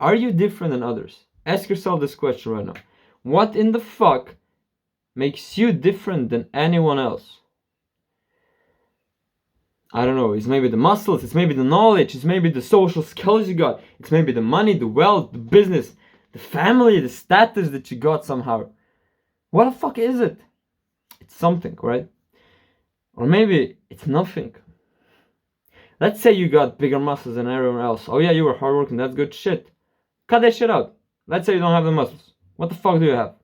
Are you different than others? Ask yourself this question right now. What in the fuck makes you different than anyone else? I don't know, it's maybe the muscles, it's maybe the knowledge, it's maybe the social skills you got, it's maybe the money, the wealth, the business, the family, the status that you got somehow. What the fuck is it? It's something, right? Or maybe it's nothing. Let's say you got bigger muscles than everyone else. Oh yeah, you were hardworking, that's good shit. Cut that shit out. Let's say you don't have the muscles. What the fuck do you have?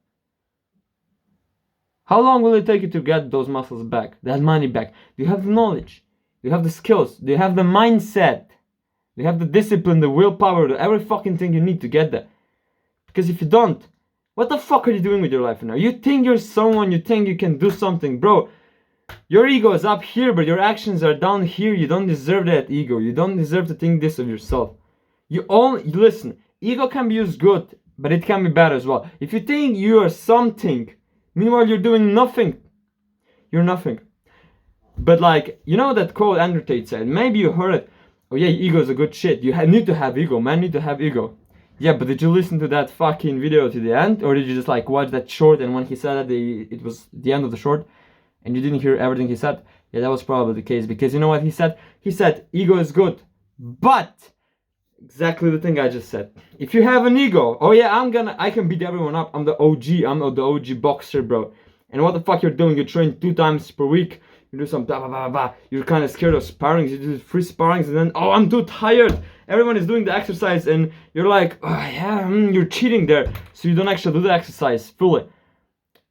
How long will it take you to get those muscles back, that money back? Do you have the knowledge? Do you have the skills? Do you have the mindset? Do you have the discipline, the willpower, every fucking thing you need to get there? Because if you don't, what the fuck are you doing with your life now? You think you're someone, you think you can do something, bro. Your ego is up here, but your actions are down here. You don't deserve that ego. You don't deserve to think this of yourself. Listen, ego can be used good, but it can be bad as well. If you think you are something, meanwhile you're doing nothing, you're nothing. But like, you know that quote Andrew Tate said, maybe you heard it. Oh yeah, ego is a good shit. You need to have ego, man need to have ego. Yeah, but did you listen to that fucking video to the end? Or did you just like watch that short and when he said that it was the end of the short? And you didn't hear everything he said? Yeah, that was probably the case. Because you know what he said? He said, ego is good. But, exactly the thing I just said. If you have an ego, oh yeah, I can beat everyone up. I'm the OG. I'm the OG boxer, bro. And what the fuck you're doing? You train 2 times per week. You do some blah, blah, blah, blah. You're kind of scared of sparrings. You do free sparrings and then, oh, I'm too tired. Everyone is doing the exercise and you're like, oh yeah, you're cheating there. So you don't actually do the exercise fully.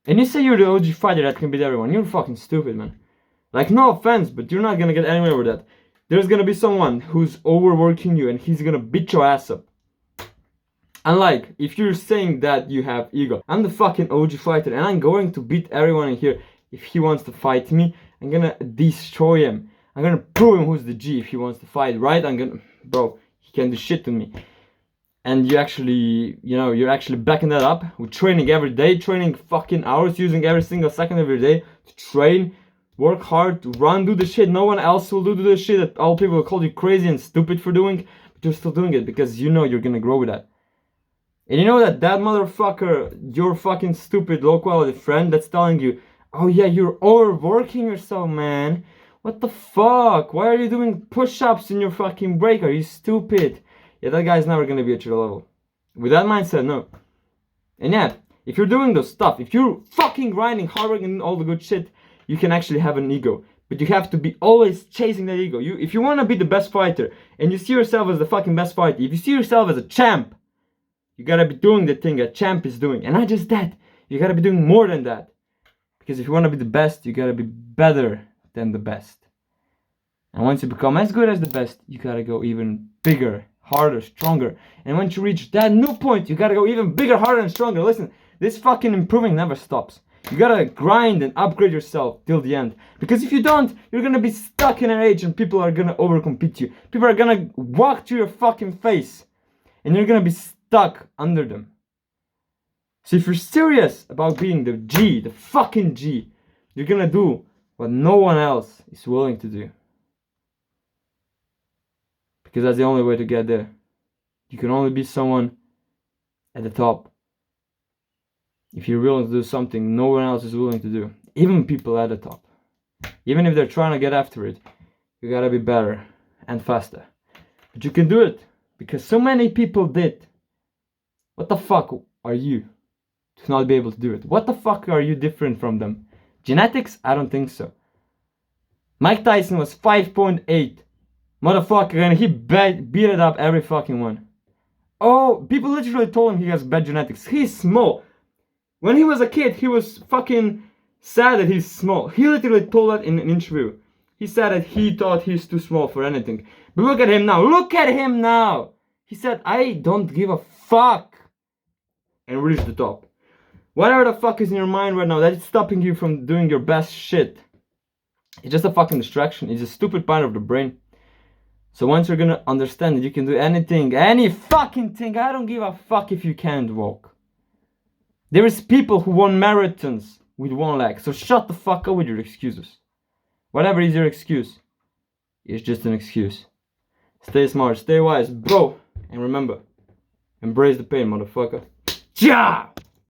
And you say you're the OG fighter that can beat everyone. You're fucking stupid, man. Like, no offense, but you're not gonna get anywhere with that. There's gonna be someone who's overworking you and he's gonna beat your ass up. Unlike, if you're saying that you have ego. I'm the fucking OG fighter and I'm going to beat everyone in here. If he wants to fight me, I'm gonna destroy him. I'm gonna prove him who's the G if he wants to fight, right? Bro, he can do shit to me. And you're actually backing that up with training every day, training fucking hours, using every single second of your day to train, work hard, to run, do the shit no one else will do the shit that all people will call you crazy and stupid for doing, but you're still doing it because you know you're gonna grow with that. And you know that motherfucker, your fucking stupid low quality friend that's telling you, oh yeah, you're overworking yourself, man. What the fuck? Why are you doing push-ups in your fucking break? Are you stupid? Yeah, that guy's never gonna be at your level. With that mindset, no. And yeah, if you're doing those stuff, if you're fucking grinding, hard working, and all the good shit, you can actually have an ego. But you have to be always chasing that ego. If you wanna be the best fighter, and you see yourself as the fucking best fighter, if you see yourself as a champ, you gotta be doing the thing a champ is doing. And not just that, you gotta be doing more than that. Because if you wanna be the best, you gotta be better than the best. And once you become as good as the best, you gotta go even bigger, harder, stronger. And once you reach that new point, you gotta go even bigger, harder, and stronger. Listen, this fucking improving never stops. You gotta grind and upgrade yourself till the end. Because if you don't, you're gonna be stuck in an age and people are gonna overcompete you. People are gonna walk to your fucking face. And you're gonna be stuck under them. So if you're serious about being the G, the fucking G, you're gonna do what no one else is willing to do. Because that's the only way to get there. You can only be someone at the top if you're willing to do something no one else is willing to do. Even people at the top. Even if they're trying to get after it, you gotta be better and faster. But you can do it because so many people did. What the fuck are you to not be able to do it? What the fuck are you different from them? Genetics? I don't think so. Mike Tyson was 5.8. Motherfucker, and he beat it up every fucking one. Oh, people literally told him he has bad genetics. He's small. When he was a kid, he was fucking sad that he's small. He literally told that in an interview. He said that he thought he's too small for anything. But look at him now. Look at him now. He said, I don't give a fuck. And reached the top. Whatever the fuck is in your mind right now that is stopping you from doing your best shit. It's just a fucking distraction. It's a stupid part of the brain. So once you're gonna understand that you can do anything, any fucking thing, I don't give a fuck if you can't walk. There is people who won marathons with one leg, so shut the fuck up with your excuses. Whatever is your excuse, it's just an excuse. Stay smart, stay wise, bro, and remember, Embrace the pain, motherfucker. Ja!